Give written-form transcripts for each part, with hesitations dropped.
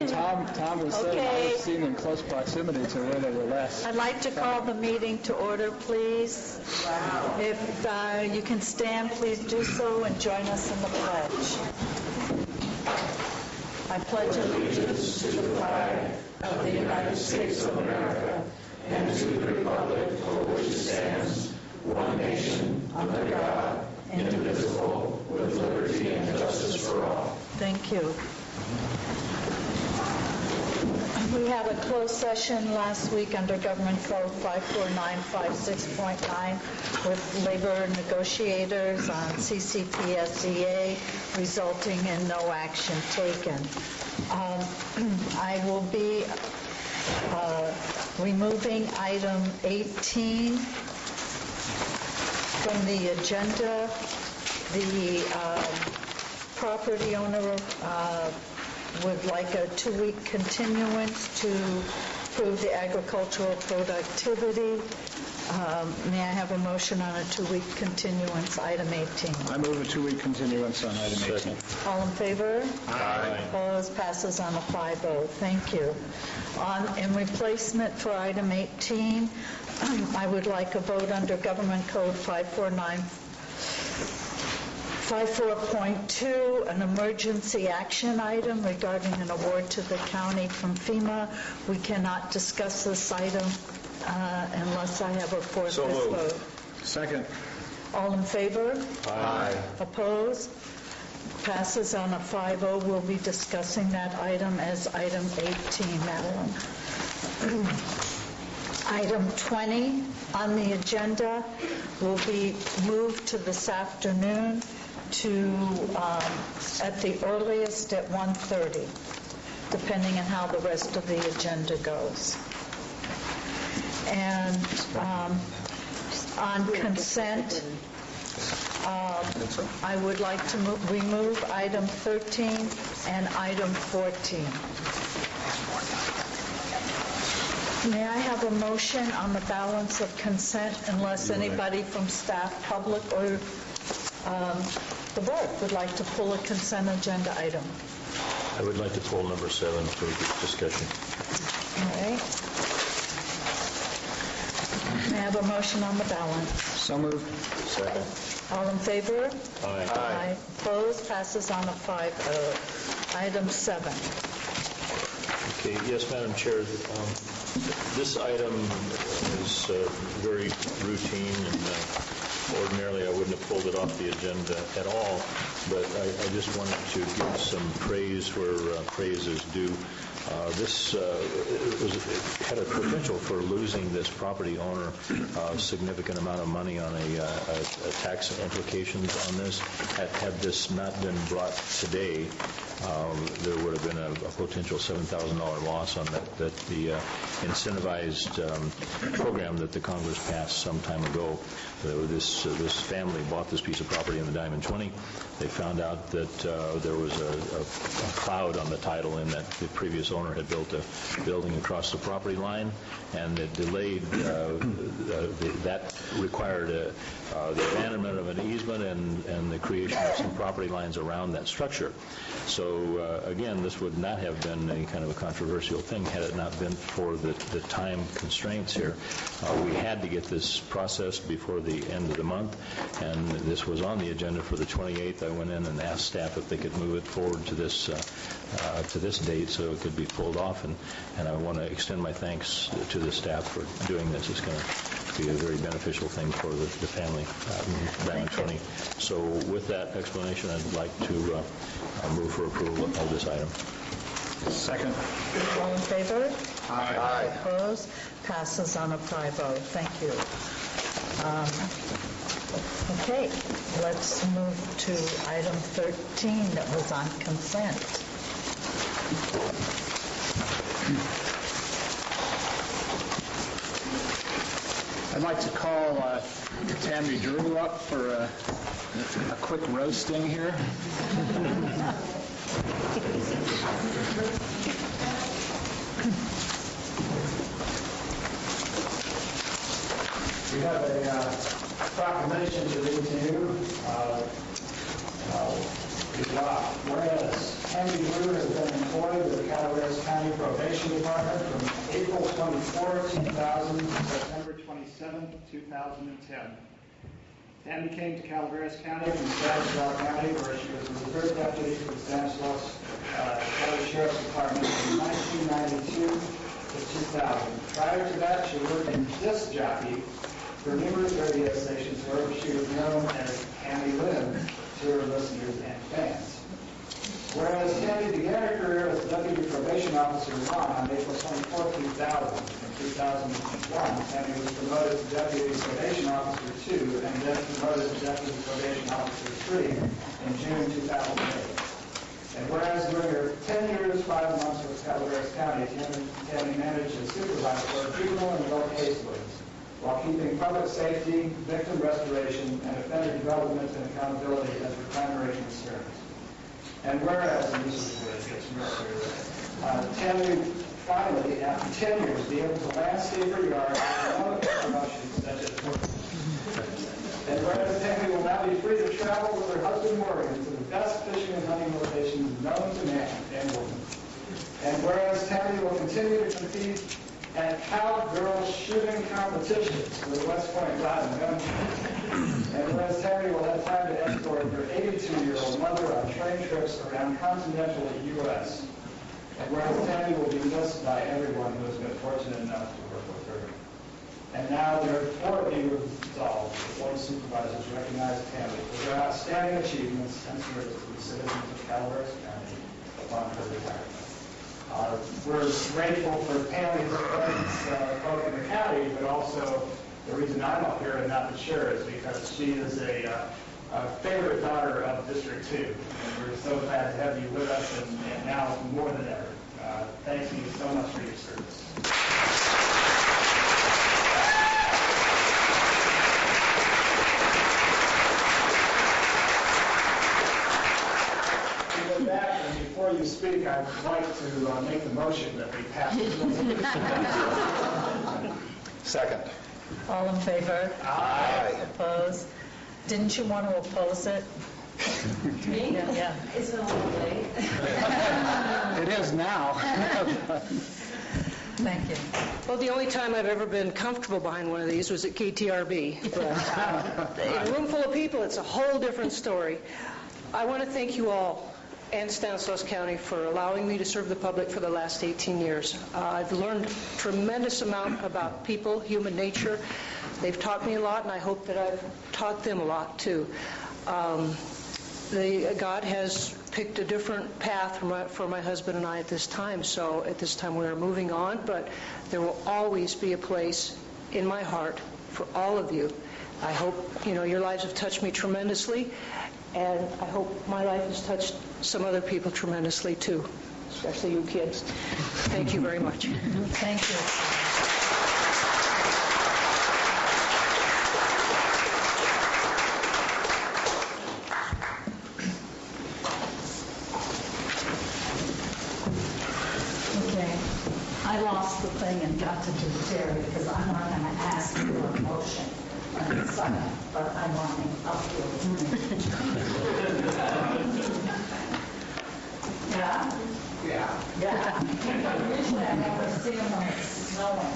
Tom was saying I was seen in close proximity to where they were last. I'd like to call the meeting to order, please. If you can stand, please do so and join us in the pledge. I pledge allegiance to the flag of the United States of America and to the republic for which it stands, one nation, under God, indivisible, with liberty and justice for all. Thank you. We had a closed session last week under Government Code 54956.9 with labor negotiators on CCPSEA, resulting in no action taken. I will be removing item 18 from the agenda. The property owner would like a 2-week continuance to prove the agricultural productivity. May I have a motion on a 2-week continuance, item 18? I move a 2-week continuance on item 18. All in favor? Aye. Opposed? Passes on a 5-0. Thank you. In replacement for item 18, I would like a vote under Government Code 5.4.2, an emergency action item regarding an award to the county from FEMA. We cannot discuss this item unless I have a fourth vote. Second. All in favor? Aye. Opposed? Passes on a 5-0. We'll be discussing that item as item 18, Madeline. Item 20 on the agenda will be moved to this afternoon to, at the earliest, at 1:30, depending on how the rest of the agenda goes. And on consent, I would like to remove item 13 and item 14. May I have a motion on the balance of consent unless anybody from staff, public, or the board would like to pull a consent agenda item? I would like to pull number 7 for discussion. All right. May I have a motion on the balance? So moved. Second. All in favor? Aye. Aye. Opposed? Passes on a 5-0. Item 7. Okay. Yes, Madam Chair. This item is very routine, and ordinarily I wouldn't have pulled it off the agenda at all, but I just wanted to give some praise where praise is due. This had a potential for losing this property owner a significant amount of money on a tax implications on this. Had this not been brought today, there would have been a potential $7,000 loss on that the incentivized program that the Congress passed some time ago. This family bought this piece of property in the Diamond 20. They found out that there was a cloud on the title in that the previous owner had built a building across the property line, and it delayed, that required the abandonment of an easement and the creation of some property lines around that structure. So again, this would not have been any kind of a controversial thing had it not been for the time constraints here. We had to get this processed before the end of the month, and this was on the agenda for the 28th. I went in and asked staff if they could move it forward to this date so it could be pulled off, and I want to extend my thanks to the staff for doing this. It's going to be a very beneficial thing for the family, Diamond 20. So with that explanation, I'd like to move for approval of this item. Second. All in favor? Aye. Opposed? Passes on a 5-0. Thank you. Okay, let's move to item 13 that was on consent. I'd like to call Tammy Drew up for a quick roasting here. We have a proclamation to read to you. Whereas Tammy Lou has been employed with the Calaveras County Probation Department from April 24, 2000 to September 27, 2010. Tammy came to Calaveras County from Stanislaus County, where she was a reserve deputy for the Stanislaus County Sheriff's Department from 1992 to 2000. Prior to that, she worked in disc jockey for numerous radio stations where she was known as Tammy Lynn to her listeners and fans. Whereas Tammy began her career as Deputy Probation Officer 1 on April 24, 2000. In 2001, Tammy was promoted to Deputy Probation Officer 2 and then promoted to Deputy Probation Officer 3 in June 2008. And whereas during her 10 years, 5 months with Calaveras County, Tammy managed to supervise both juvenile and adult caseloads while keeping public safety, victim restoration, and offender development and accountability as her primary concerns. And whereas, and this is where it gets real serious, Tammy finally, after 10 years, be able to landscape her yard and other promotions such as and whereas Tammy will now be free to travel with her husband Morgan to the best fishing and hunting locations known to man and woman. And whereas Tammy will continue to compete at cowgirl shooting competitions with West Point Rod and Gun Club. And whereas Tammy will have time to escort her 82-year-old mother on train trips around continental U.S. And whereas Tammy will be missed by everyone who has been fortunate enough to work with her. And now therefore be resolved, the Board of Supervisors recognize Tammy for her outstanding achievements and service to the citizens of Calaveras County upon her retirement. We're grateful for Tammy's presence both in the county, but also the reason I'm up here and not the chair is because she is a favorite daughter of District 2. And we're so glad to have you with us, and now more than ever. Thank you so much for your service. With that, and before you speak, I'd like to make the motion that we pass this resolution. Second. All in favor? Aye. Opposed? Didn't you want to oppose it? Me? Yeah. It's been a little late. It is now. Thank you. Well, the only time I've ever been comfortable behind one of these was at KTRB. But in a room full of people, it's a whole different story. I want to thank you all and Stanislaus County for allowing me to serve the public for the last 18 years. I've learned a tremendous amount about people, human nature. They've taught me a lot, and I hope that I've taught them a lot, too. God has picked a different path for my husband and I at this time, so at this time we're moving on, but there will always be a place in my heart for all of you. I hope, your lives have touched me tremendously, and I hope my life has touched some other people tremendously, too, especially you kids. Thank you very much. Thank you. I lost the thing and got to do Terry because I'm not going to ask for a motion on the second, but I want him up here. Yeah? Yeah. Yeah. Usually I never see him when it's snowing.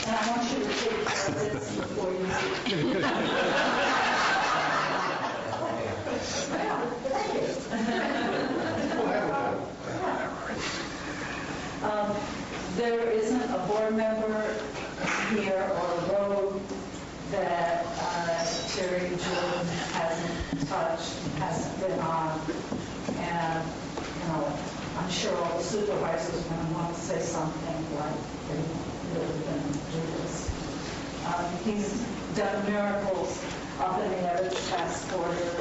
And I want you to take care of this before you leave. There isn't a board member here or a road that Terry Jordan hasn't touched, hasn't been on. And, I'm sure all the supervisors are going to want to say something like they really didn't do this. He's done miracles up in the Everett Pass corridor,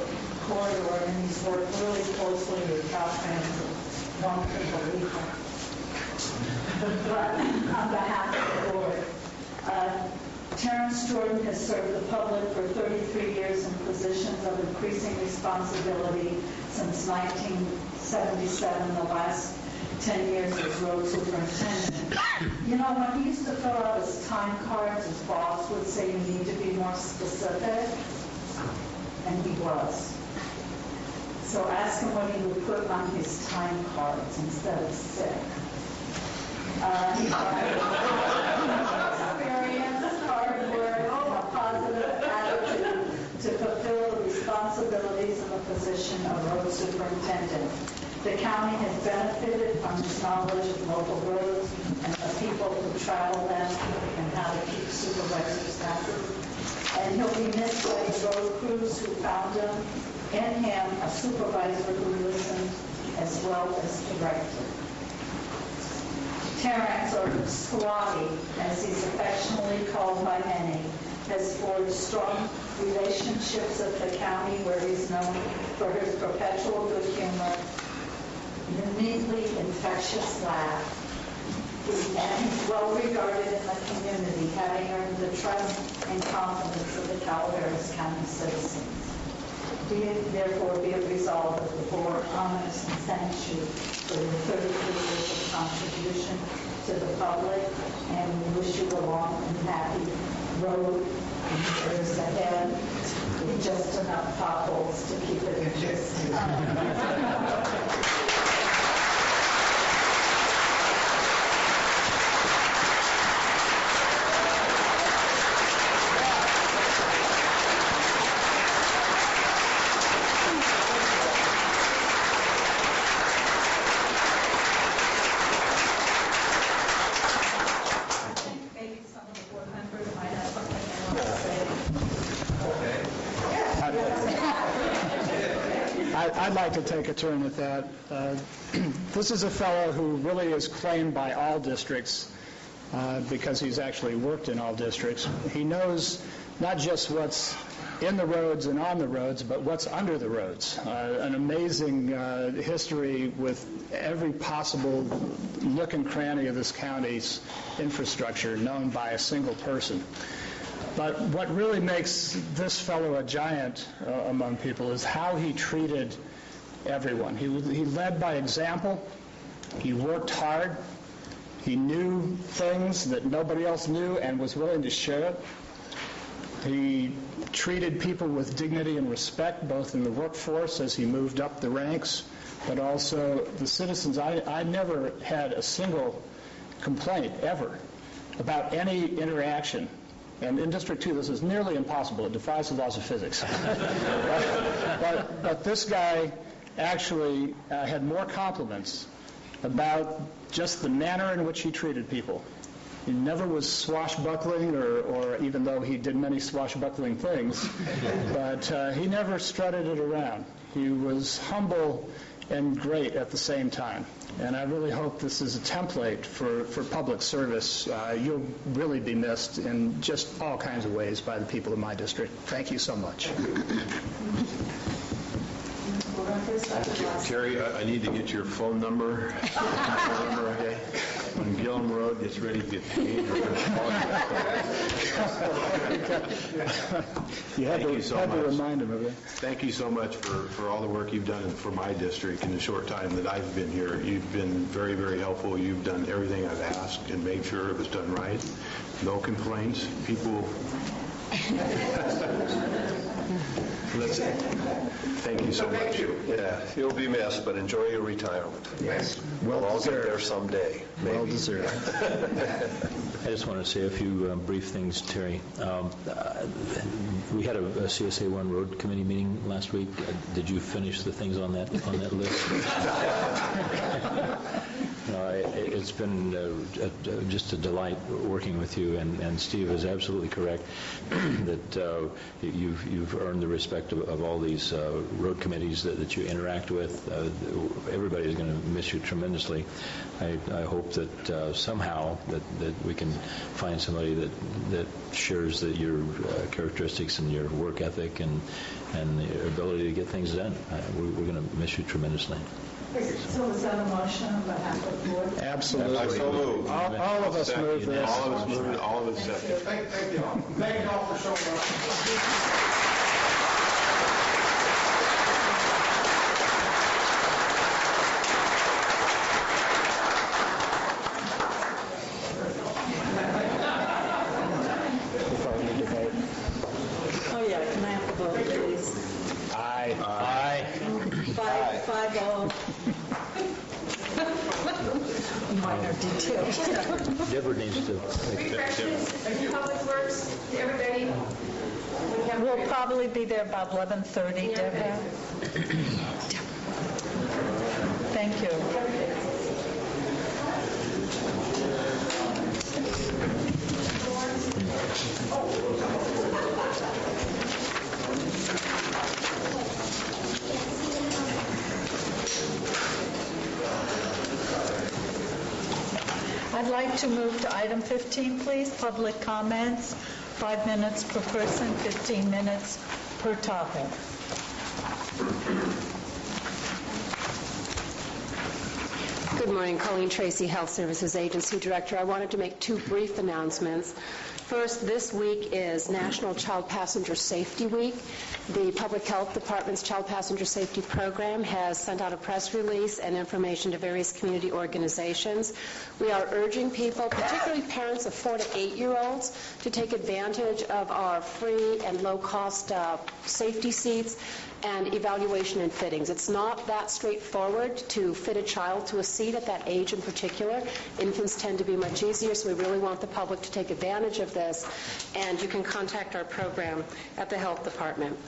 and he's worked really closely with Caltrans. One can believe it. But on behalf of the board, Terrence Jordan has served the public for 33 years in positions of increasing responsibility since 1977, the last 10 years as road superintendent. When he used to fill out his time cards, his boss would say, you need to be more specific, and he was. So ask him what he would put on his time cards instead of sick. He experienced hard work and a positive attitude to fulfill the responsibilities of the position of road superintendent. The county has benefited from his knowledge of local roads and the people who travel them and how to keep supervisors happy. And he'll be missed by the road crews who found him, in him, a supervisor who listened as well as directed. Terrence, or Squatty, as he's affectionately called by many, has forged strong relationships at the county where he's known for his perpetual good humor, uniquely infectious laugh, and he's well regarded in the community, having earned the trust and confidence of the Calaveras County citizens. Be it therefore be it resolved that the board honors and thanks you for your 33 years of contribution to the public, and we wish you a long and happy road and years ahead with just enough potholes to keep it interesting. I'd like to take a turn at that. This is a fellow who really is claimed by all districts because he's actually worked in all districts. He knows not just what's in the roads and on the roads, but what's under the roads. An amazing history with every possible nook and cranny of this county's infrastructure known by a single person. But what really makes this fellow a giant among people is how he treated everyone. He led by example. He worked hard. He knew things that nobody else knew and was willing to share it. He treated people with dignity and respect, both in the workforce as he moved up the ranks, but also the citizens. I never had a single complaint ever about any interaction. And in District 2, this is nearly impossible. It defies the laws of physics. but this guy actually had more compliments about just the manner in which he treated people. He never was swashbuckling, or even though he did many swashbuckling things, but he never strutted it around. He was humble and great at the same time. And I really hope this is a template for public service. You'll really be missed in just all kinds of ways by the people of my district. Thank you so much. Terry, I need to get your phone number. Okay? When Gillum Road gets ready to get paved, we're going to call you. You had to remind him of it. Thank you so much for all the work you've done for my district in the short time that I've been here. You've been very, very helpful. You've done everything I've asked and made sure it was done right. No complaints. People... Thank you so much. Yeah, you'll be missed, but enjoy your retirement. Yes. We'll all get there someday. Maybe. Well deserved. I just want to say a few brief things, Terry. We had a CSA 1 Road Committee meeting last week. Did you finish the things on that list? It's been just a delight working with you, and Steve is absolutely correct that you've earned the respect of all these road committees that you interact with. Everybody is going to miss you tremendously. I hope that somehow that we can find somebody that shares your characteristics and your work ethic and the ability to get things done. We're going to miss you tremendously. So is that a motion on behalf of the board? Absolutely. I so move. All of us move this. All of us move it. All of us second. Thank you all. Thank you all for showing up. Oh, yeah, can I have the vote, please? Aye. Aye. 5 Deborah needs to make that. Refreshments, Public Works, everybody. We have We'll probably be there about 11:30, Deborah. Thank you. I'd like to move to item 15, please, public comments, 5 minutes per person, 15 minutes per topic. Good morning, Colleen Tracy, Health Services Agency Director. I wanted to make 2 brief announcements. First, this week is National Child Passenger Safety Week. The Public Health Department's Child Passenger Safety Program has sent out a press release and information to various community organizations. We are urging people, particularly parents of 4 to 8-year-olds, to take advantage of our free and low-cost safety seats and evaluation and fittings. It's not that straightforward to fit a child to a seat at that age in particular. Infants tend to be much easier, so we really want the public to take advantage of this, and you can contact our program at the Health Department.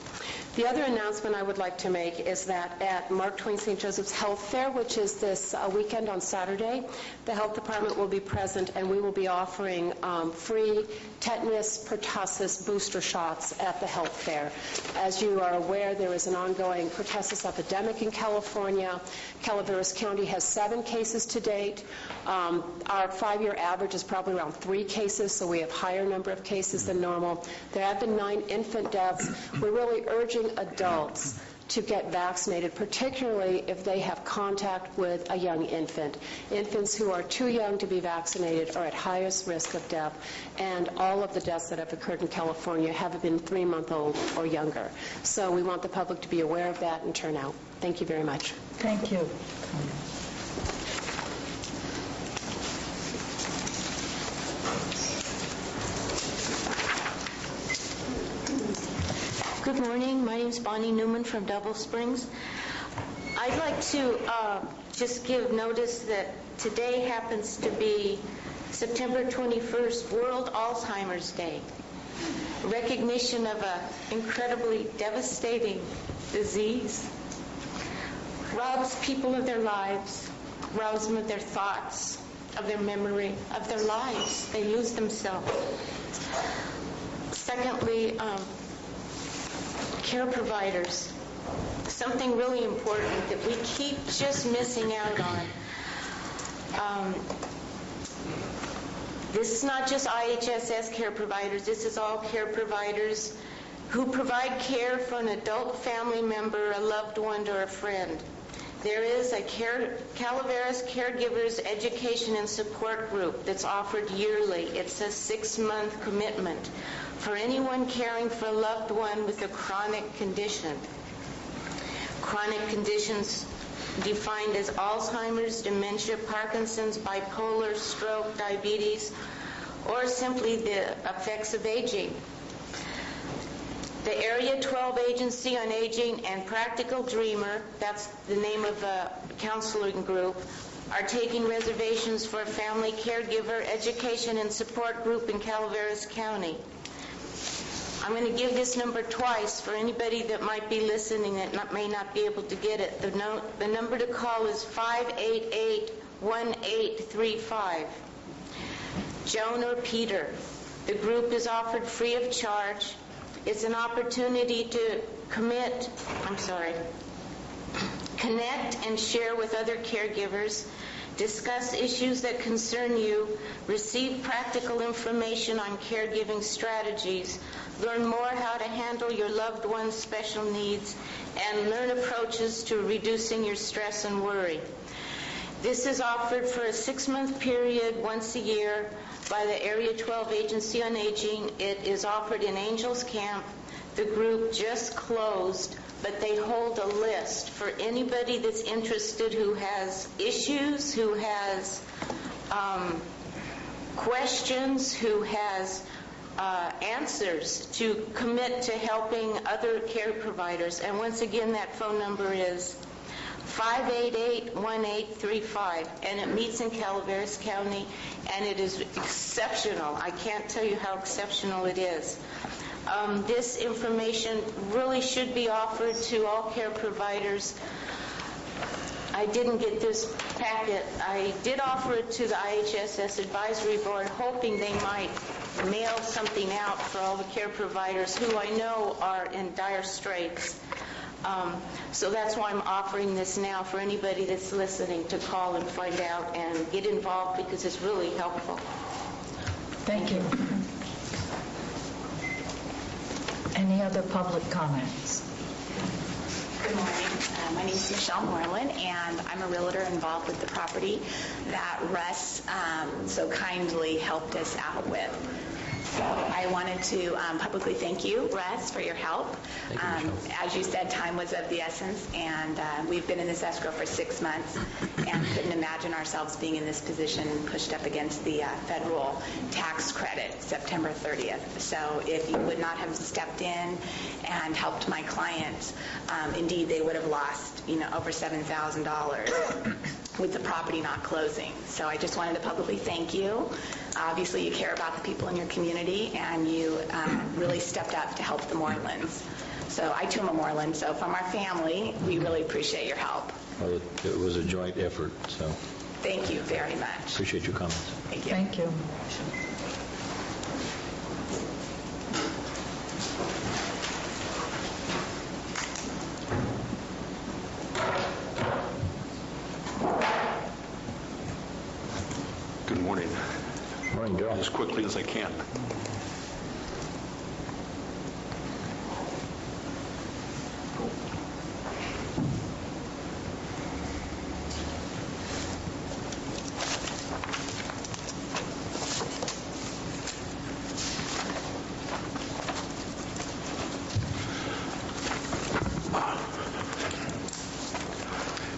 The other announcement I would like to make is that at Mark Twain St. Joseph's Health Fair, which is this weekend on Saturday, the Health Department will be present and we will be offering free tetanus, pertussis booster shots at the health fair. As you are aware, there is an ongoing pertussis epidemic in Calaveras. Calaveras County has 7 cases to date. Our 5-year average is probably around 3 cases, so we have a higher number of cases than normal. There have been 9 infant deaths. We're really urging adults to get vaccinated, particularly if they have contact with a young infant. Infants who are too young to be vaccinated are at highest risk of death, and all of the deaths that have occurred in California have been 3-month-old or younger. So we want the public to be aware of that and turn out. Thank you very much. Thank you. Good morning. My name is Bonnie Newman from Double Springs. I'd like to just give notice that today happens to be September 21st, World Alzheimer's Day. Recognition of an incredibly devastating disease. Robs people of their lives, robs them of their thoughts, of their memory, of their lives. They lose themselves. Secondly, care providers, something really important that we keep just missing out on. This is not just IHSS care providers, this is all care providers who provide care for an adult family member, a loved one, or a friend. There is a Calaveras Caregivers Education and Support Group that's offered yearly. It's a 6-month commitment for anyone caring for a loved one with a chronic condition. Chronic conditions defined as Alzheimer's, dementia, Parkinson's, bipolar, stroke, diabetes, or simply the effects of aging. The Area 12 Agency on Aging and Practical Dreamer, that's the name of a counseling group, are taking reservations for a family caregiver education and support group in Calaveras County. I'm going to give this number twice for anybody that might be listening that may not be able to get it. The number to call is 588-1835. Joan or Peter. The group is offered free of charge. It's an opportunity to connect and share with other caregivers, discuss issues that concern you, receive practical information on caregiving strategies, learn more how to handle your loved one's special needs, and learn approaches to reducing your stress and worry. This is offered for a 6-month period once a year by the Area 12 Agency on Aging. It is offered in Angels Camp. The group just closed, but they hold a list for anybody that's interested who has issues, who has questions, who has answers to commit to helping other care providers. And once again, that phone number is 588-1835, and it meets in Calaveras County, and it is exceptional. I can't tell you how exceptional it is. This information really should be offered to all care providers. I didn't get this packet. I did offer it to the IHSS Advisory Board, hoping they might mail something out for all the care providers who I know are in dire straits. So that's why I'm offering this now for anybody that's listening to call and find out and get involved, because it's really helpful. Thank you. Any other public comments? Good morning. My name is Michelle Moreland, and I'm a realtor involved with the property that Russ so kindly helped us out with. So I wanted to publicly thank you, Russ, for your help. As you said, time was of the essence, and we've been in this escrow for 6 months and couldn't imagine ourselves being in this position pushed up against the federal tax credit September 30th. So if you would not have stepped in and helped my clients, indeed they would have lost, over $7,000 with the property not closing. So I just wanted to publicly thank you. Obviously, you care about the people in your community, and you really stepped up to help the Morelands. So I, too, am a Moreland. So from our family, we really appreciate your help. Well, it was a joint effort, so Thank you very much. appreciate your comments. Thank you. Thank you. Good morning. Morning, Joe. As quickly as I can.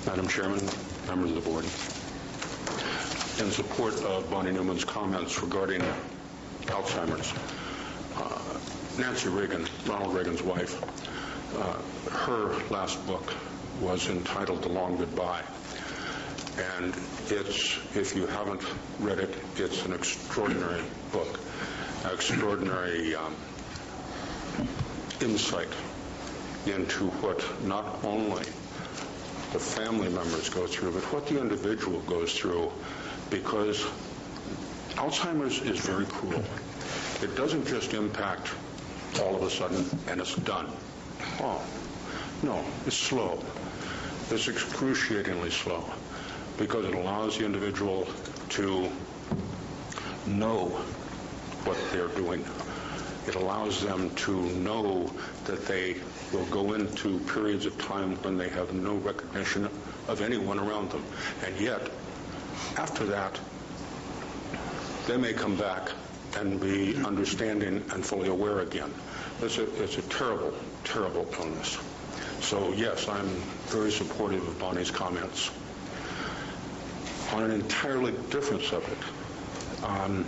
Madam Chairman, members of the board, in support of Bonnie Newman's comments regarding Alzheimer's, Nancy Reagan, Ronald Reagan's wife, her last book was entitled The Long Goodbye. And it's, if you haven't read it, it's an extraordinary book, extraordinary insight into what not only the family members go through, but what the individual goes through, because Alzheimer's is very cruel. It doesn't just impact all of a sudden and it's done. Oh, no, it's slow. It's excruciatingly slow, because it allows the individual to know what they're doing. It allows them to know that they will go into periods of time when they have no recognition of anyone around them. And yet, after that, they may come back and be understanding and fully aware again. It's a terrible, terrible illness. So yes, I'm very supportive of Bonnie's comments. On an entirely different subject, by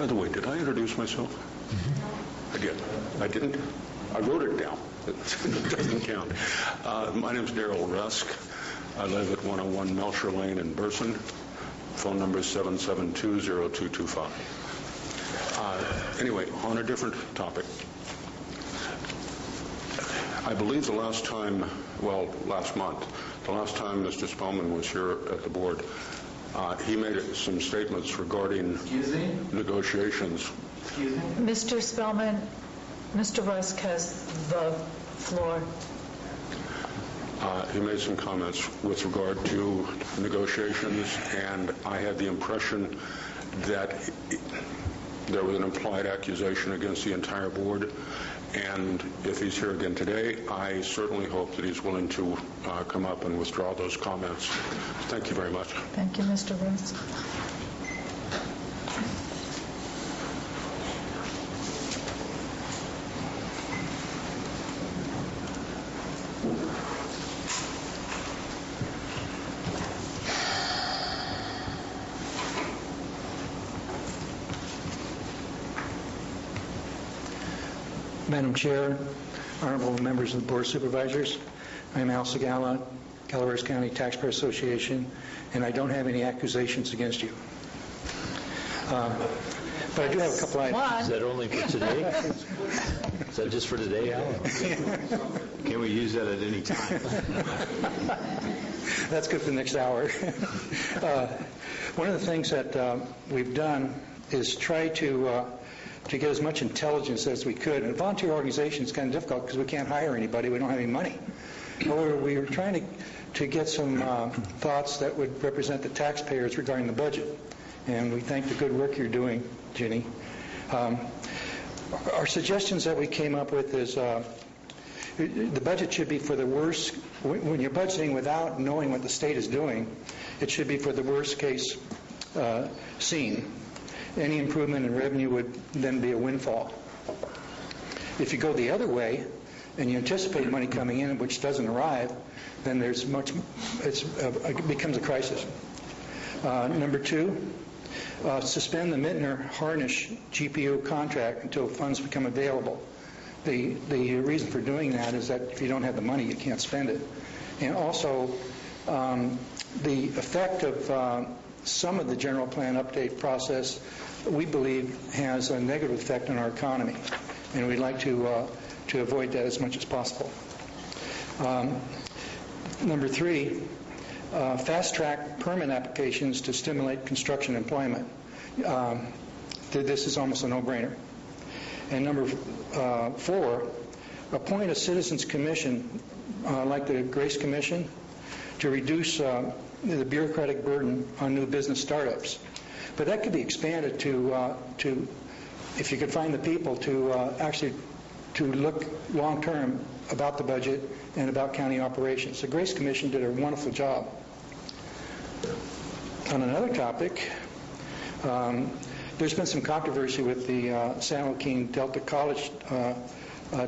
the way, did I introduce myself? I did. I didn't? I wrote it down. It doesn't count. My name's Darrell Rusk. I live at 101 Melcher Lane in Burson. Phone number is 772-0225. Anyway, on a different topic. I believe the last time, well, last month, the last time Mr. Spellman was here at the board, he made some statements regarding negotiations. Mr. Spellman, Mr. Rusk has the floor. He made some comments with regard to negotiations, and I had the impression that there was an implied accusation against the entire board. And if he's here again today, I certainly hope that he's willing to come up and withdraw those comments. Thank you very much. Thank you, Mr. Rusk. Madam Chair, honorable members of the Board of Supervisors, I am Al Segala, Calaveras County Taxpayer Association, and I don't have any accusations against you. But I do have a couple items. Is that only for today? Is that just for today, Alan? Can we use that at any time? That's good for the next hour. One of the things that we've done is try to get as much intelligence as we could. And volunteer organization is kind of difficult because we can't hire anybody. We don't have any money. However, we were trying to get some thoughts that would represent the taxpayers regarding the budget. And we thank the good work you're doing, Ginny. Our suggestions that we came up with is the budget should be for the worst. When you're budgeting without knowing what the state is doing, it should be for the worst case scene. Any improvement in revenue would then be a windfall. If you go the other way and you anticipate money coming in which doesn't arrive, then it becomes a crisis. Number two, suspend the Mittner-Harnish GPU contract until funds become available. The reason for doing that is that if you don't have the money, you can't spend it. And also, the effect of some of the general plan update process, we believe, has a negative effect on our economy, and we'd like to avoid that as much as possible. Number three, fast-track permit applications to stimulate construction employment. This is almost a no-brainer. And number four, appoint a citizens commission like the Grace Commission to reduce the bureaucratic burden on new business startups. But that could be expanded to if you could find the people, to actually to look long-term about the budget and about county operations. The Grace Commission did a wonderful job. On another topic, there's been some controversy with the San Joaquin Delta College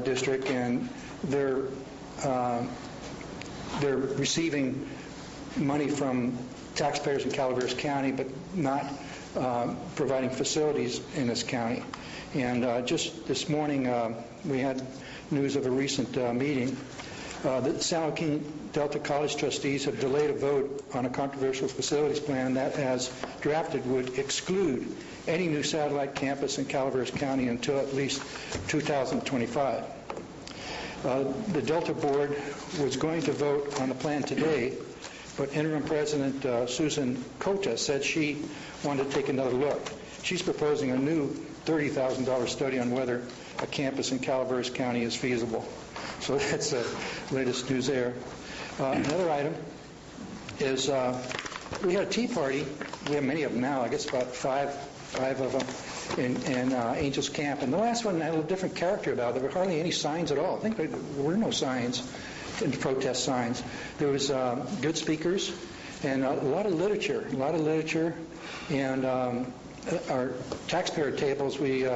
district, and they're receiving money from taxpayers in Calaveras County, but not providing facilities in this county. And just this morning, we had news of a recent meeting. The San Joaquin Delta College trustees have delayed a vote on a controversial facilities plan that, as drafted, would exclude any new satellite campus in Calaveras County until at least 2025. The Delta board was going to vote on the plan today, but interim president Susan Cota said she wanted to take another look. She's proposing a new $30,000 study on whether a campus in Calaveras County is feasible. So that's the latest news there. Another item is we had a tea party. We have many of them now. I guess about five of them in Angels Camp. And the last one had a little different character about it. There were hardly any signs at all. I think there were no signs, protest signs. There was good speakers and a lot of literature, and our taxpayer tables, we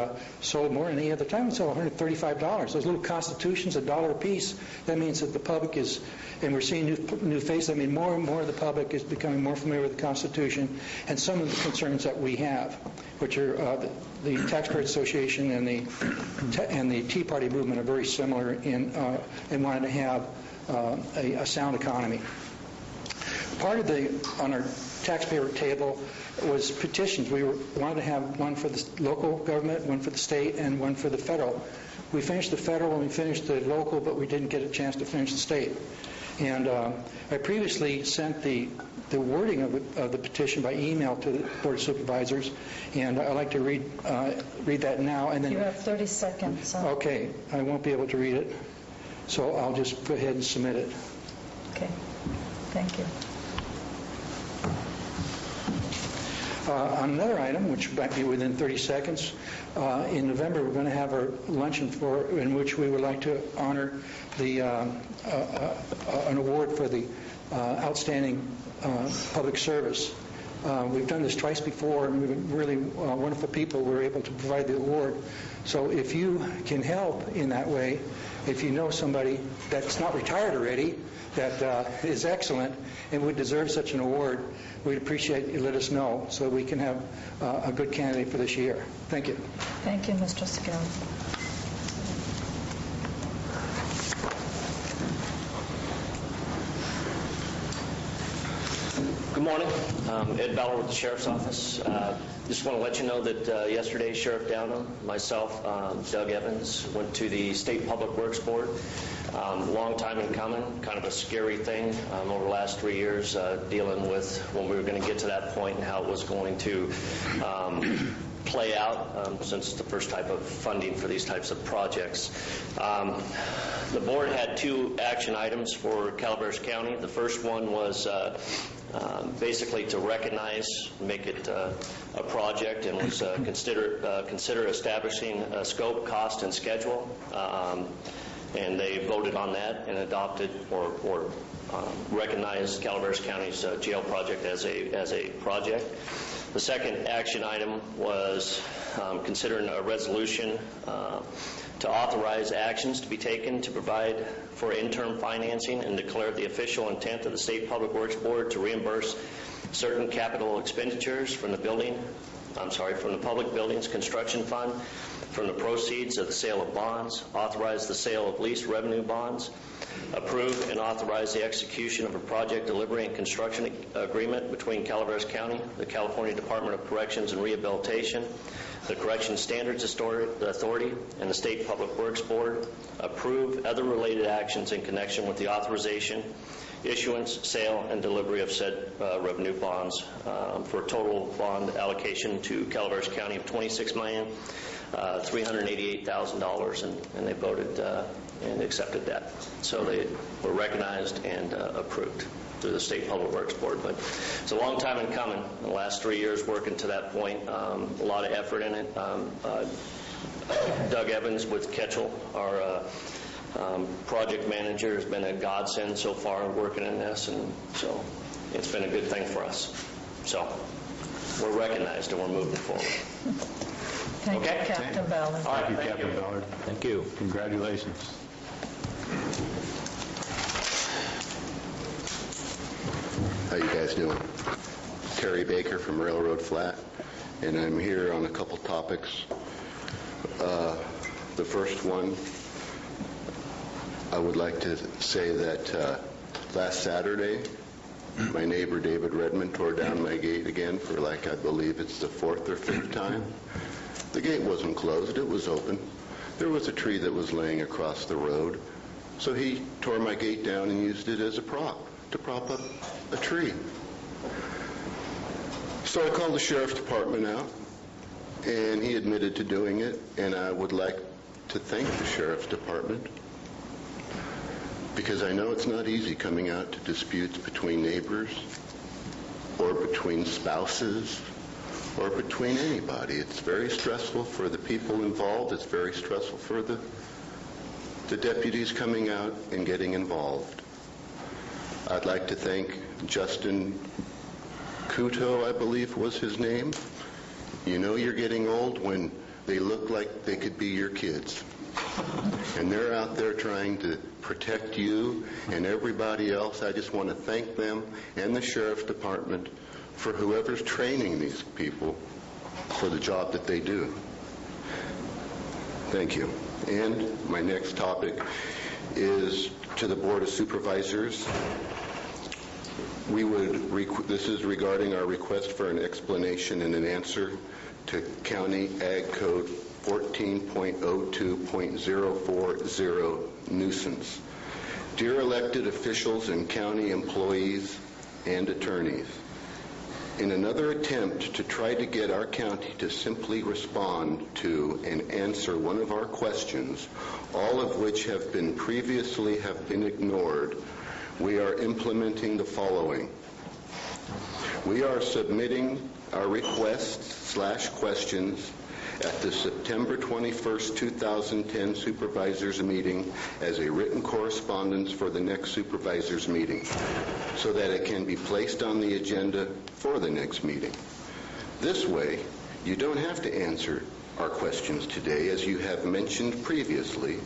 sold more than any other time. We sold $135. Those little constitutions, $1 a piece. That means that the public is, and we're seeing new faces. I mean, more and more of the public is becoming more familiar with the Constitution and some of the concerns that we have, which are the Taxpayer Association and the Tea Party movement are very similar in wanting to have a sound economy. Part of on our taxpayer table was petitions. We wanted to have one for the local government, one for the state, and one for the federal. We finished the federal and we finished the local, but we didn't get a chance to finish the state. And I previously sent the wording of the petition by email to the Board of Supervisors, and I'd like to read that now. And then you have 30 seconds. Huh? Okay, I won't be able to read it, so I'll just go ahead and submit it. Okay, thank you. On another item, which might be within 30 seconds, in November we're going to have our luncheon in which we would like to honor an award for the outstanding public service. We've done this twice before, and we've been really wonderful people who were able to provide the award. So if you can help in that way, if you know somebody that's not retired already, that is excellent and would deserve such an award, we'd appreciate you let us know so we can have a good candidate for this year. Thank you. Thank you, Mr. Skill. morning. Ed Beller with the Sheriff's Office. Just want to let you know that yesterday Sheriff Downham, myself, Doug Evans, went to the State Public Works Board. Long time in coming, kind of a scary thing over the last 3 years, dealing with when we were going to get to that point and how it was going to play out, since it's the first type of funding for these types of projects. The board had 2 action items for Calaveras County. The first one was basically to recognize, make it a project, and was consider establishing a scope, cost, and schedule. And they voted on that and adopted or recognized Calaveras County's jail project as a project. The second action item was considering a resolution to authorize actions to be taken to provide for interim financing and declare the official intent of the State Public Works Board to reimburse certain capital expenditures from the Public Buildings Construction Fund from the proceeds of the sale of bonds, authorize the sale of lease revenue bonds, approve and authorize the execution of a project delivery and construction agreement between Calaveras County, the California Department of Corrections and Rehabilitation, the Corrections Standards Authority, and the State Public Works Board, approve other related actions in connection with the authorization, issuance, sale, and delivery of said revenue bonds for a total bond allocation to Calaveras County of $26,388,000, and they voted and accepted that. So they were recognized and approved through the State Public Works Board. But it's a long time in coming. The last 3 years working to that point, a lot of effort in it. Doug Evans with Ketchel, our project manager, has been a godsend so far working in this, and so it's been a good thing for us. So we're recognized and we're moving forward. Thank you, Captain Ballard. All right, thank you, Captain Ballard. Thank you. Congratulations. How you guys doing? Terry Baker from Railroad Flat, and I'm here on a couple topics. The first one, I would like to say that last Saturday, my neighbor David Redmond tore down my gate again for, like, I believe it's the 4th or 5th time. The gate wasn't closed, it was open. There was a tree that was laying across the road, so he tore my gate down and used it as a prop to prop up a tree. So I called the Sheriff's Department out, and he admitted to doing it, and I would like to thank the Sheriff's Department, because I know it's not easy coming out to disputes between neighbors or between spouses or between anybody. It's very stressful for the people involved. It's very stressful for the deputies coming out and getting involved. I'd like to thank Justin Kuto, I believe was his name. You know you're getting old when they look like they could be your kids. And they're out there trying to protect you and everybody else. I just want to thank them and the Sheriff's Department for whoever's training these people for the job that they do. Thank you. And my next topic is to the Board of Supervisors. This is regarding our request for an explanation and an answer to County Ag Code 14.02.040 nuisance. Dear elected officials and county employees and attorneys, in another attempt to try to get our county to simply respond to and answer one of our questions, all of which have been previously ignored, we are implementing the following. We are submitting our requests/questions at the September 21st, 2010 Supervisors meeting as a written correspondence for the next Supervisors meeting so that it can be placed on the agenda for the next meeting. This way, you don't have to answer our questions today as you have mentioned previously,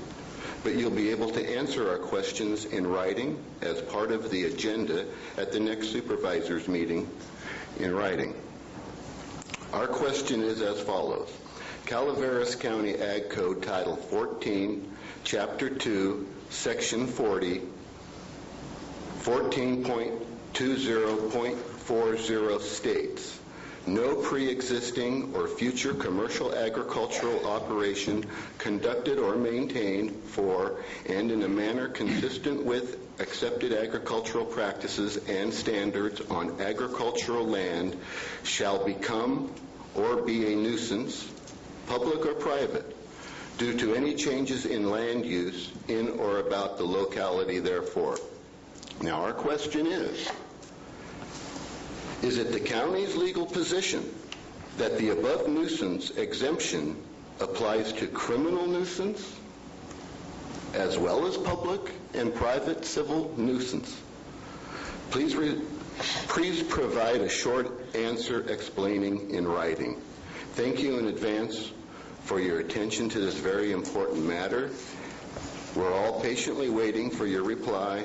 but you'll be able to answer our questions in writing as part of the agenda at the next Supervisors meeting in writing. Our question is as follows. Calaveras County Ag Code Title 14, Chapter 2, Section 40, 14.20.4 40 states, no pre-existing or future commercial agricultural operation conducted or maintained for and in a manner consistent with accepted agricultural practices and standards on agricultural land shall become or be a nuisance, public or private, due to any changes in land use in or about the locality therefore. Now our question is it the county's legal position that the above nuisance exemption applies to criminal nuisance as well as public and private civil nuisance? Please provide a short answer explaining in writing. Thank you in advance for your attention to this very important matter. We're all patiently waiting for your reply.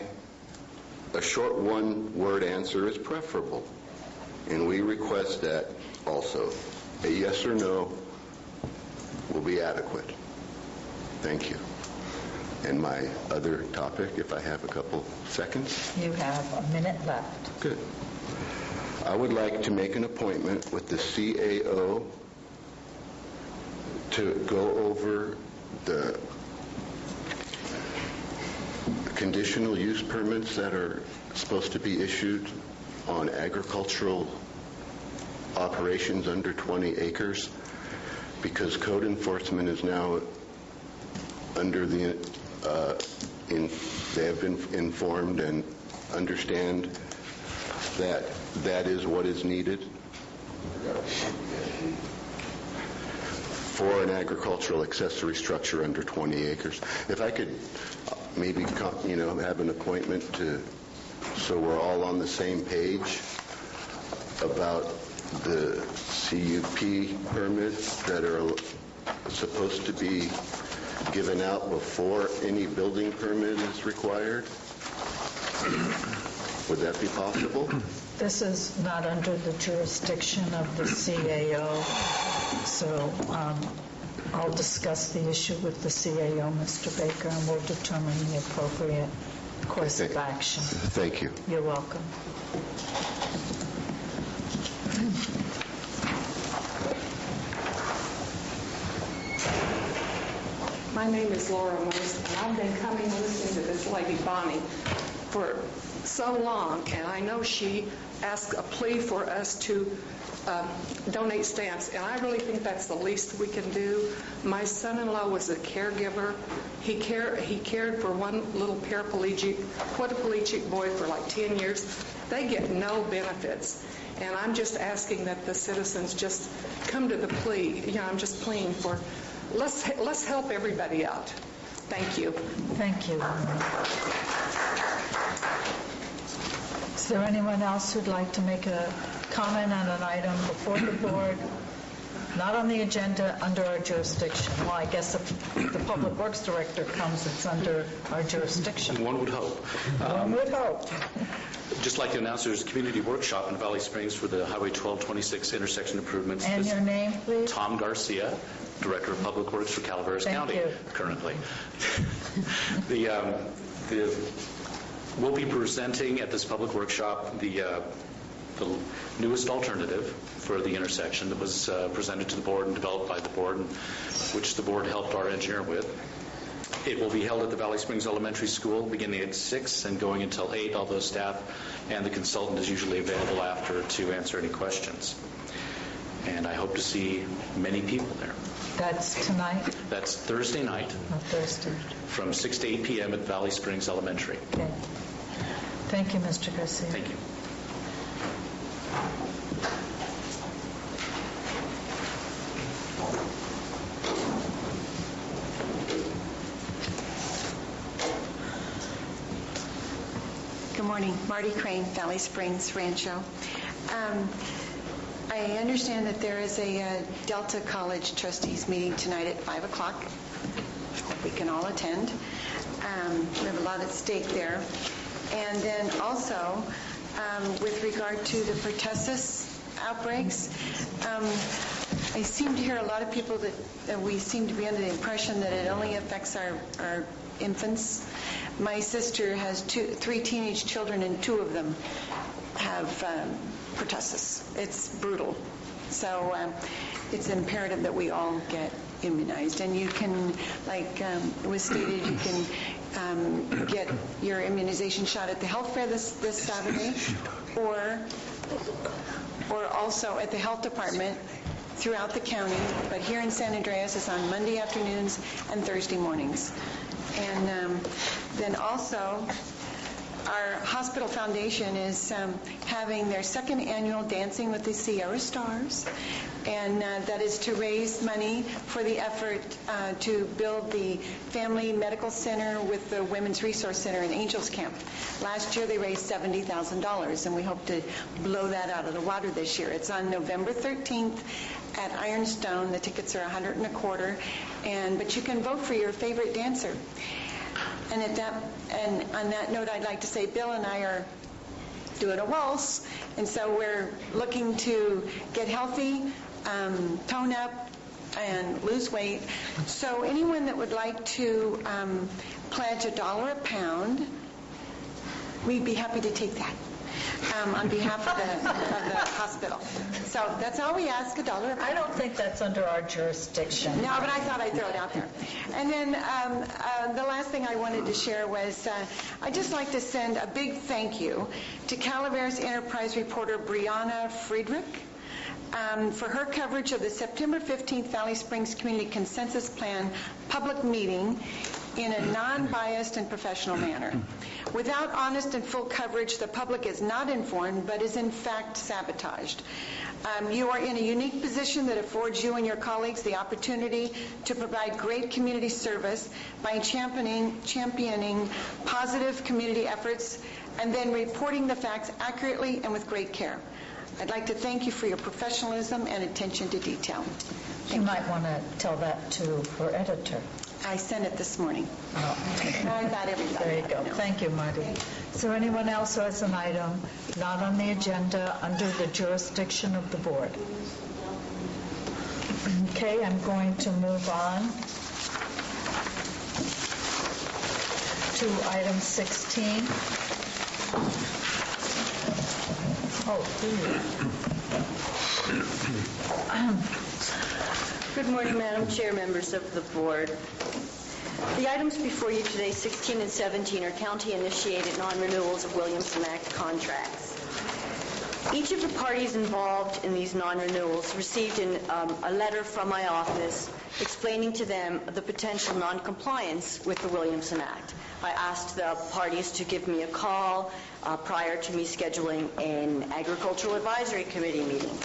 A short one-word answer is preferable, and we request that also. A yes or no will be adequate. Thank you. And my other topic, if I have a couple seconds. You have a minute left. Good. I would like to make an appointment with the CAO to go over the conditional use permits that are supposed to be issued on agricultural operations under 20 acres, because code enforcement is now under the they have been informed and understand that that is what is needed for an agricultural accessory structure under 20 acres. If I could maybe have an appointment so we're all on the same page about the CUP permits that are supposed to be given out before any building permit is required. Would that be possible? This is not under the jurisdiction of the CAO, so I'll discuss the issue with the CAO, Mr. Baker, and we'll determine the appropriate course of action. Thank you. You're welcome. My name is Laura Morris, and I've been coming and listening to this lady, Bonnie, for so long, and I know she asked a plea for us to donate stamps, and I really think that's the least we can do. My son-in-law was a caregiver. He cared for one little quadriplegic boy for like 10 years. They get no benefits, and I'm just asking that the citizens just come to the plea. I'm just pleading for, let's help everybody out. Thank you. Thank you. Is there anyone else who'd like to make a comment on an item before the board, not on the agenda, under our jurisdiction? Well, I guess if the Public Works Director comes, it's under our jurisdiction. One would hope. One would hope. Just like to announce, there's a community workshop in Valley Springs for the Highway 1226 intersection improvements. And your name, please? Tom Garcia, Director of Public Works for Calaveras County, currently. We'll be presenting at this public workshop the newest alternative for the intersection that was presented to the board and developed by the board, which the board helped our engineer with. It will be held at the Valley Springs Elementary School beginning at 6 and going until 8, although staff and the consultant is usually available after to answer any questions. And I hope to see many people there. That's tonight? That's Thursday night. Oh, Thursday. From 6 to 8 p.m. at Valley Springs Elementary. Okay. Thank you, Mr. Garcia. Thank you. Good morning. Marty Crane, Valley Springs Rancho. I understand that there is a Delta College trustees meeting tonight at 5 o'clock. Hope we can all attend. We have a lot at stake there. And then also, with regard to the pertussis outbreaks, I seem to hear a lot of people that we seem to be under the impression that it only affects our infants. My sister has 3 teenage children, and 2 of them have pertussis. It's brutal. So it's imperative that we all get immunized. And you can, like it was stated, you can get your immunization shot at the health fair this Saturday, or also at the health department throughout the county. But here in San Andreas, it's on Monday afternoons and Thursday mornings. And then also, our hospital foundation is having their second annual Dancing with the Sierra Stars, and that is to raise money for the effort to build the Family Medical Center with the Women's Resource Center in Angels Camp. Last year they raised $70,000, and we hope to blow that out of the water this year. It's on November 13th at Ironstone. The tickets are $125, but you can vote for your favorite dancer. And on that note, I'd like to say Bill and I are doing a waltz, and so we're looking to get healthy, tone up, and lose weight. So anyone that would like to pledge $1 a pound, we'd be happy to take that on behalf of the hospital. So that's all we ask, $1 a pound. I don't think that's under our jurisdiction. No, but I thought I'd throw it out there. And then the last thing I wanted to share was I'd just like to send a big thank you to Calaveras Enterprise reporter Brianna Friedrich for her coverage of the September 15th Valley Springs Community Consensus Plan public meeting in a non-biased and professional manner. Without honest and full coverage, the public is not informed, but is in fact sabotaged. You are in a unique position that affords you and your colleagues the opportunity to provide great community service by championing positive community efforts and then reporting the facts accurately and with great care. I'd like to thank you for your professionalism and attention to detail. You might want to tell that to her editor. I sent it this morning. Oh. I thought everybody. There you go. Thank you, Marty. Is there anyone else who has an item not on the agenda under the jurisdiction of the board? Okay, I'm going to move on to item 16. Good morning, Madam Chair, members of the board. The items before you today, 16 and 17, are county-initiated non-renewals of Williamson Act contracts. Each of the parties involved in these non-renewals received a letter from my office explaining to them the potential non-compliance with the Williamson Act. I asked the parties to give me a call prior to me scheduling an Agricultural Advisory Committee meeting.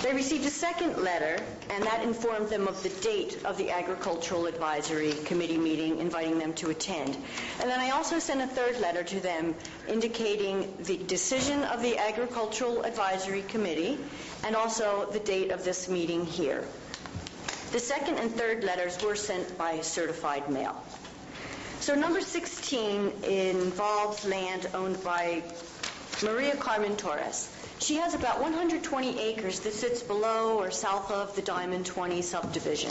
They received a second letter, and that informed them of the date of the Agricultural Advisory Committee meeting, inviting them to attend. And then I also sent a third letter to them indicating the decision of the Agricultural Advisory Committee and also the date of this meeting here. The second and third letters were sent by certified mail. So number 16 involves land owned by Maria Carmen Torres. She has about 120 acres that sits below or south of the Diamond 20 subdivision.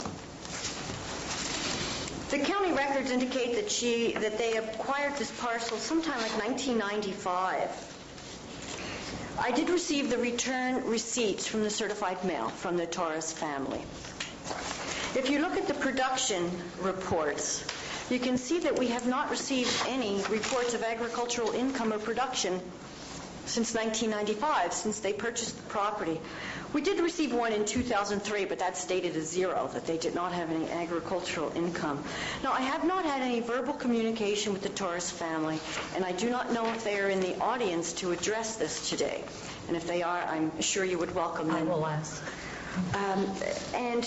The county records indicate that they acquired this parcel sometime like 1995. I did receive the return receipts from the certified mail from the Torres family. If you look at the production reports, you can see that we have not received any reports of agricultural income or production since 1995, since they purchased the property. We did receive one in 2003, but that stated as zero, that they did not have any agricultural income. Now, I have not had any verbal communication with the Torres family, and I do not know if they are in the audience to address this today. And if they are, I'm sure you would welcome them. I will ask. And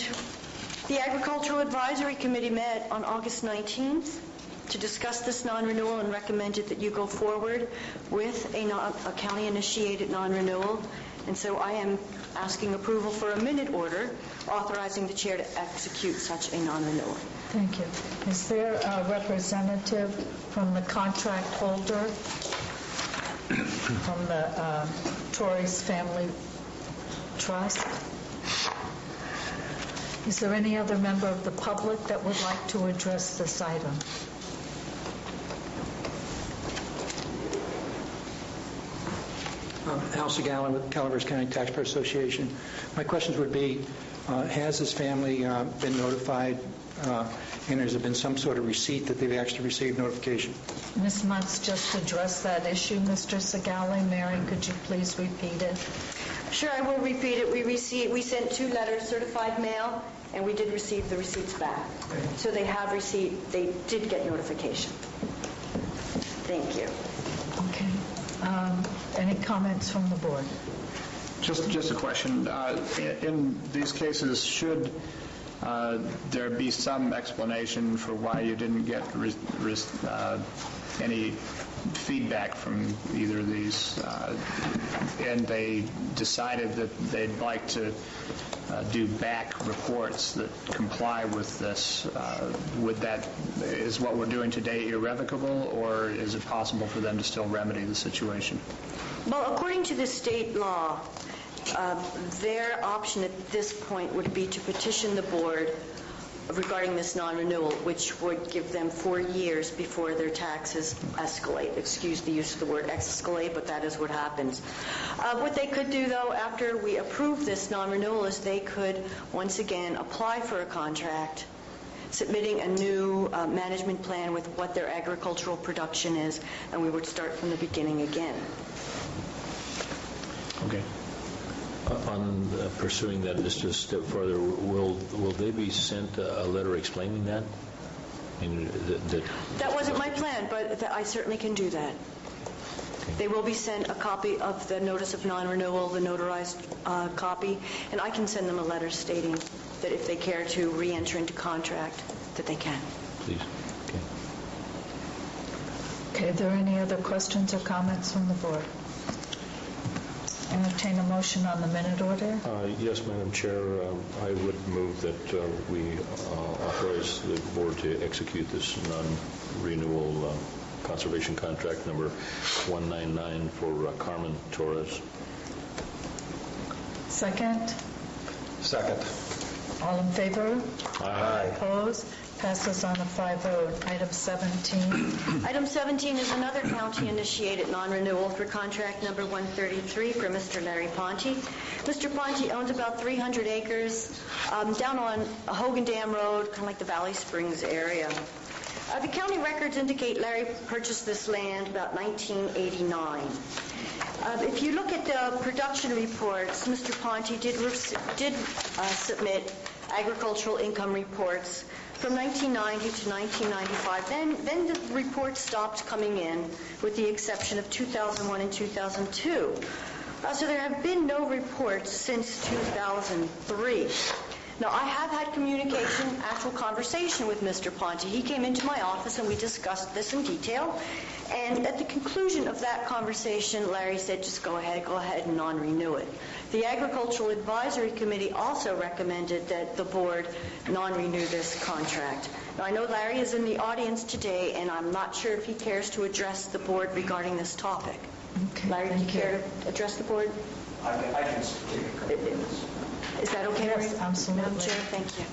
the Agricultural Advisory Committee met on August 19th to discuss this non-renewal and recommended that you go forward with a county-initiated non-renewal. And so I am asking approval for a minute order authorizing the chair to execute such a non-renewal. Thank you. Is there a representative from the contract holder from the Torres Family Trust? Is there any other member of the public that would like to address this item? Hal Segallen with Calaveras County Taxpayer Association. My questions would be, has this family been notified, and has there been some sort of receipt that they've actually received notification? Ms. Muntz just addressed that issue, Mr. Segali. Mary, could you please repeat it? Sure, I will repeat it. We sent 2 letters, certified mail, and we did receive the receipts back. So they did get notification. Thank you. Okay. Any comments from the board? Just a question. In these cases, should there be some explanation for why you didn't get any feedback from either of these, and they decided that they'd like to do back reports that comply with this? Is what we're doing today irrevocable, or is it possible for them to still remedy the situation? Well, according to the state law, their option at this point would be to petition the board regarding this non-renewal, which would give them 4 years before their taxes escalate. Excuse the use of the word escalate, but that is what happens. What they could do, though, after we approve this non-renewal, is they could once again apply for a contract, submitting a new management plan with what their agricultural production is, and we would start from the beginning again. Okay. On pursuing that just a step further, will they be sent a letter explaining that? That wasn't my plan, but I certainly can do that. Okay. They will be sent a copy of the notice of non-renewal, the notarized copy, and I can send them a letter stating that if they care to re-enter into contract, that they can. Please. Okay, are there any other questions or comments from the board? Entertain a motion on the minute order. Yes, Madam Chair. I would move that we authorize the board to execute this non-renewal conservation contract number 199 for Carmen Torres. Second? Second. All in favor? Aye. Opposed? Passes on a 5-0. Item 17. Item 17 is another county-initiated non-renewal for contract number 133 for Mr. Larry Ponte. Mr. Ponte owns about 300 acres down on Hogan Dam Road, kind of like the Valley Springs area. The county records indicate Larry purchased this land about 1989. If you look at the production reports, Mr. Ponte did submit agricultural income reports from 1990 to 1995. Then the reports stopped coming in, with the exception of 2001 and 2002. So there have been no reports since 2003. Now, I have had communication, actual conversation with Mr. Ponte. He came into my office and we discussed this in detail. And at the conclusion of that conversation, Larry said, just go ahead and non-renew it. The Agricultural Advisory Committee also recommended that the board non-renew this contract. Now, I know Larry is in the audience today, and I'm not sure if he cares to address the board regarding this topic. Okay, Larry, do you care to address the board? I can take a couple minutes. Is that okay, Yes, absolutely. Madam Chair, thank you.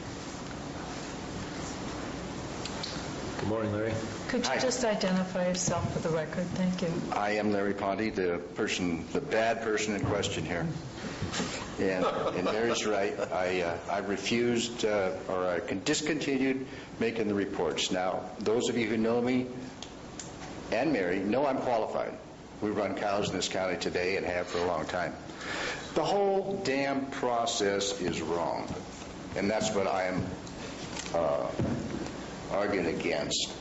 Good morning, Larry. Could you just identify yourself for the record? Thank you. I am Larry Ponte, the bad person in question here. And Mary's right. I refused or I discontinued making the reports. Now, those of you who know me and Mary know I'm qualified. We run cows in this county today and have for a long time. The whole damn process is wrong, and that's what I am arguing against.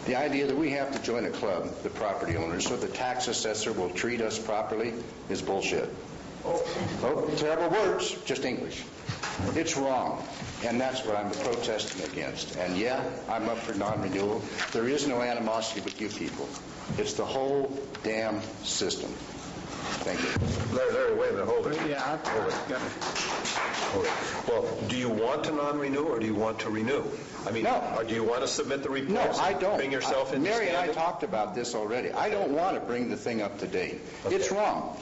The idea that we have to join a club, the property owners, so the tax assessor will treat us properly is bullshit. Oh, terrible words, just English. It's wrong, and that's what I'm protesting against. And yeah, I'm up for non-renewal. There is no animosity with you people. It's the whole damn system. Thank you. Larry, wait a minute, hold it. Yeah, Hold it. Well, do you want to non-renew or do you want to renew? I mean, no. Or do you want to submit the reports? No, I don't. Bring yourself into Mary and I standing? talked about this already. I don't want to bring the thing up to date. Okay. It's wrong.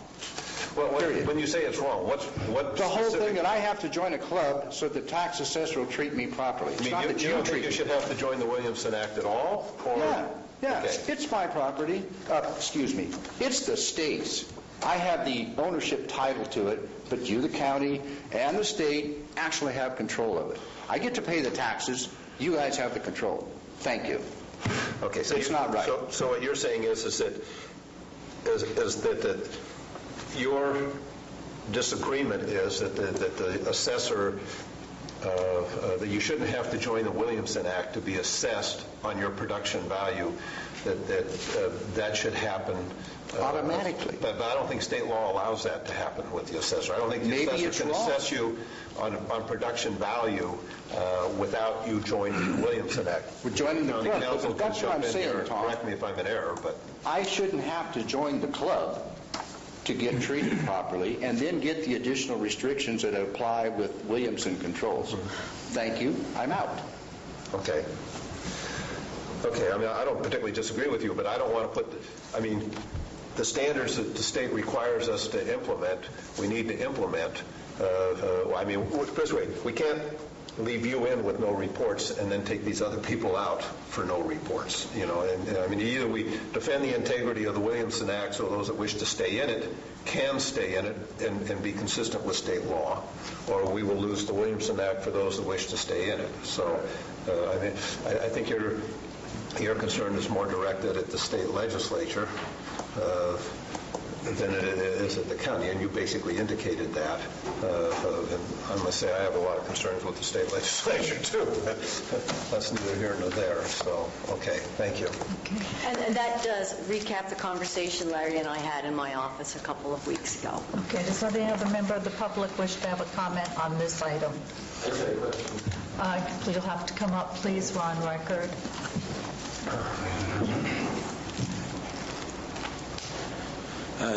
Well, when you say it's wrong, what the whole thing that I have to join a club so the tax assessor will treat me properly. It's not that you don't think you should have to join the Williamson Act at all? Or? Yeah. Okay. It's my property. Excuse me. It's the state's. I have the ownership title to it, but you, the county, and the state actually have control of it. I get to pay the taxes. You guys have the control. Thank you. Okay, so it's not right. So what you're saying is that your disagreement is that the assessor, that you shouldn't have to join the Williamson Act to be assessed on your production value, that should happen automatically. But I don't think state law allows that to happen with the assessor. I don't think the assessor can assess you on production value without you joining the Williamson Act. We're joining the club. That's what I'm saying, Tom. Correct me if I'm in error, but I shouldn't have to join the club to get treated properly and then get the additional restrictions that apply with Williamson controls. Thank you. I'm out. Okay. Okay, I mean, I don't particularly disagree with you, but I don't want to put, the standards that the state requires us to implement, we need to implement. This way, we can't leave you in with no reports and then take these other people out for no reports. Either we defend the integrity of the Williamson Act so those that wish to stay in it can stay in it and be consistent with state law, or we will lose the Williamson Act for those that wish to stay in it. So, I think your concern is more directed at the state legislature than it is at the county, and you basically indicated that. And I must say I have a lot of concerns with the state legislature too. That's neither here nor there. So, okay, thank you. Okay. And that does recap the conversation Larry and I had in my office a couple of weeks ago. Okay, does any other member of the public wish to have a comment on this item? You'll have to come up, please. We're on record.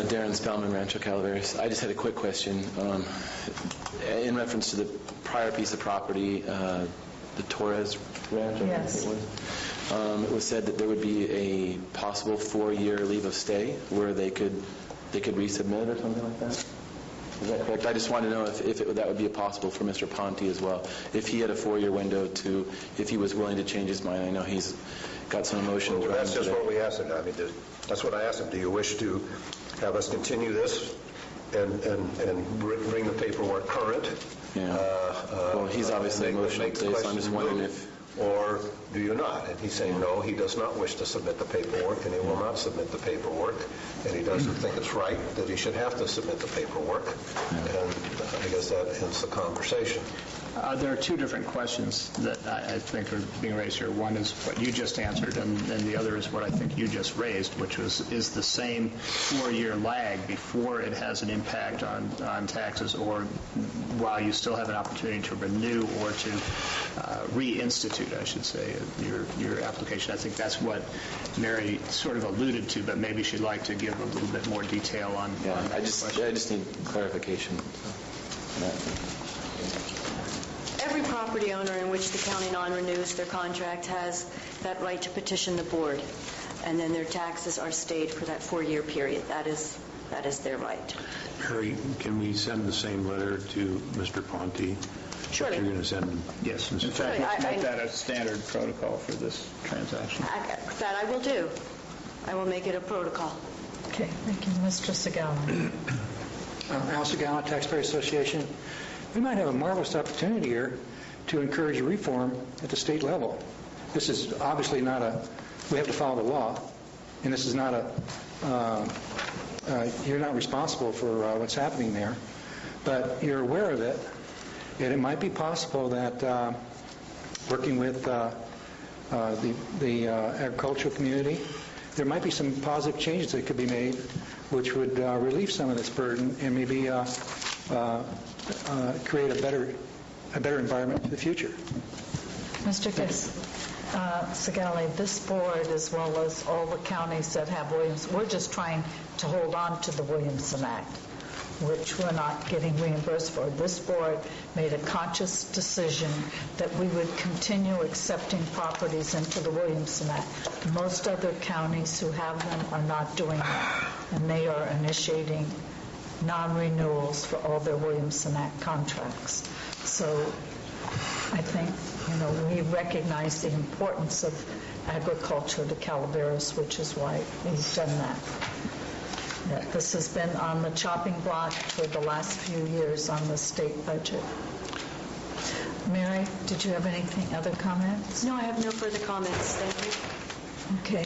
Darren Spellman, Rancho Calaveras. I just had a quick question. In reference to the prior piece of property, the Torres Ranch, yes. It was said that there would be a possible 4-year leave of stay where they could resubmit or something like that? Is that correct? I just want to know if that would be possible for Mr. Ponte as well. If he had a 4-year window if he was willing to change his mind. I know he's got some emotions. Well, that's just what we asked him. That's what I asked him. Do you wish to have us continue this and bring the paperwork current? Yeah. Well, he's obviously emotional today, so I'm just wondering if... Or do you not? And he's saying no, he does not wish to submit the paperwork, and he will not submit the paperwork, and he doesn't think it's right that he should have to submit the paperwork. And I guess that ends the conversation. There are two different questions that I think are being raised here. One is what you just answered, and the other is what I think you just raised, which is the same 4-year lag before it has an impact on taxes, or while you still have an opportunity to renew or to reinstitute, I should say, your application. I think that's what Mary sort of alluded to, but maybe she'd like to give a little bit more detail on I just need clarification on that. Every property owner in which the county non-renews their contract has that right to petition the board, and then their taxes are stayed for that 4-year period. That is their right. Harry, can we send the same letter to Mr. Ponte? Surely. You're going to send him? Yes. In fact, make that a standard protocol for this transaction. That I will do. I will make it a protocol. Okay, thank you. Mr. Segala. Al Segala, Taxpayer Association. We might have a marvelous opportunity here to encourage reform at the state level. This is obviously not we have to follow the law, and this is not you're not responsible for what's happening there, but you're aware of it, and it might be possible that working with the agricultural community, there might be some positive changes that could be made which would relieve some of this burden and maybe create a better environment for the future. Mr. Segala, this board, as well as all the counties that have Williams, we're just trying to hold on to the Williamson Act, which we're not getting reimbursed for. This board made a conscious decision that we would continue accepting properties into the Williamson Act. Most other counties who have them are not doing that, and they are initiating non-renewals for all their Williamson Act contracts. So I think, we recognize the importance of agriculture to Calaveras, which is why we've done that. Yeah, this has been on the chopping block for the last few years on the state budget. Mary, did you have anything, other comments? No, I have no further comments. Thank you. Okay.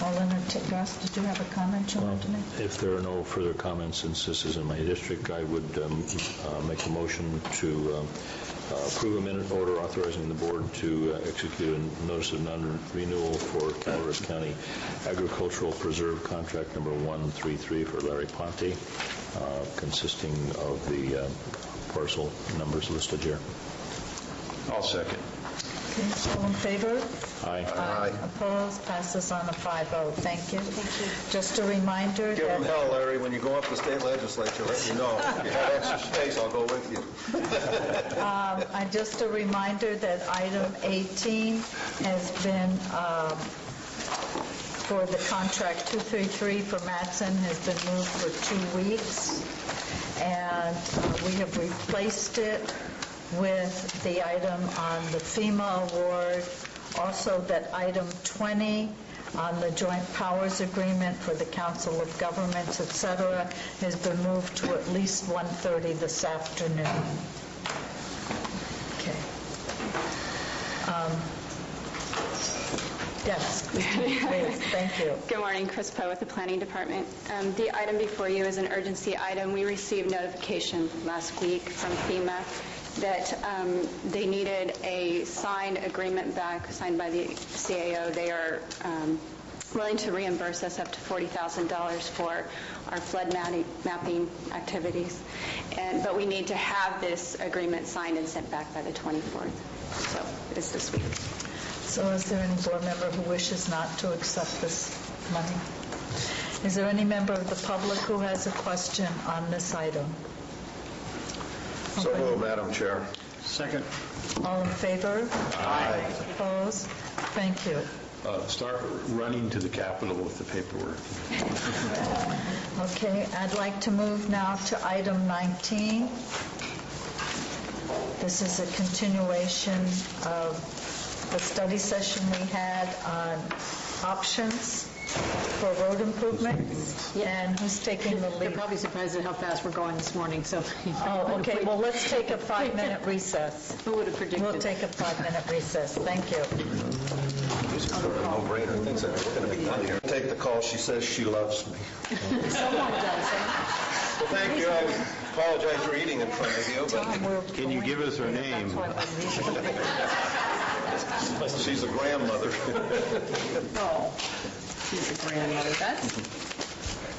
I'll entertain. Gus, did you have a comment you wanted to make? If there are no further comments, since this is in my district, I would make a motion to approve a minute order authorizing the board to execute a notice of non-renewal for Calaveras County Agricultural Preserve Contract number 133 for Larry Ponte, consisting of the parcel numbers listed here. I'll second. Okay, all in favor? Aye. Aye. Opposed? Passes on a 5-0. Thank you. Thank you. Just a reminder Give them that... hell, Larry, when you go up to the state legislature, let me know. If you have extra space, I'll go with you. Just a reminder that item 18 has been, for the contract 233 for Matson, has been moved for 2 weeks. And we have replaced it with the item on the FEMA award. Also, that item 20 on the joint powers agreement for the Council of Governments, et cetera, has been moved to at least 1:30 this afternoon. Okay. Yes, please. Thank you. Good morning, Chris Poe with the Planning Department. The item before you is an urgency item. We received notification last week from FEMA that they needed a signed agreement back, signed by the CAO. They are willing to reimburse us up to $40,000 for our flood mapping activities. But we need to have this agreement signed and sent back by the 24th. So it's this week. So is there any board member who wishes not to accept this money? Is there any member of the public who has a question on this item? So moved, Madam Chair. Second. All in favor? Aye. Opposed? Thank you. Start running to the Capitol with the paperwork. Okay, I'd like to move now to item 19. This is a continuation of the study session we had on options for road improvements. And who's taking the lead? You're probably surprised at how fast we're going this morning, so... Oh, okay, well, let's take a 5-minute recess. Who would have predicted? We'll take a 5-minute recess. Thank you. This is sort of a no-brainer. Things that we're going to be done here. Take the call. She says she loves me. Someone does. Well, thank you. I apologize for eating in front of you, but... Can you give us her name? She's a grandmother. Oh, she's a grandmother.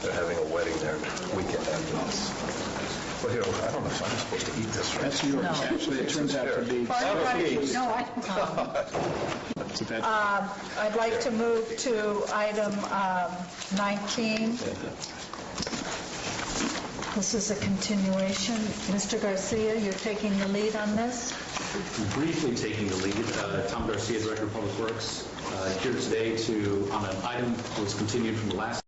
They're having a wedding there weekend after this. Well, here, I don't know if I'm supposed to eat this. Right? That's yours. No. Actually, it turns out to be... No, I I'd like to move to item 19. This is a continuation. Mr. Garcia, you're taking the lead on this? Briefly taking the lead, Tom Garcia, Director of Public Works, here today on an item that was continued from the last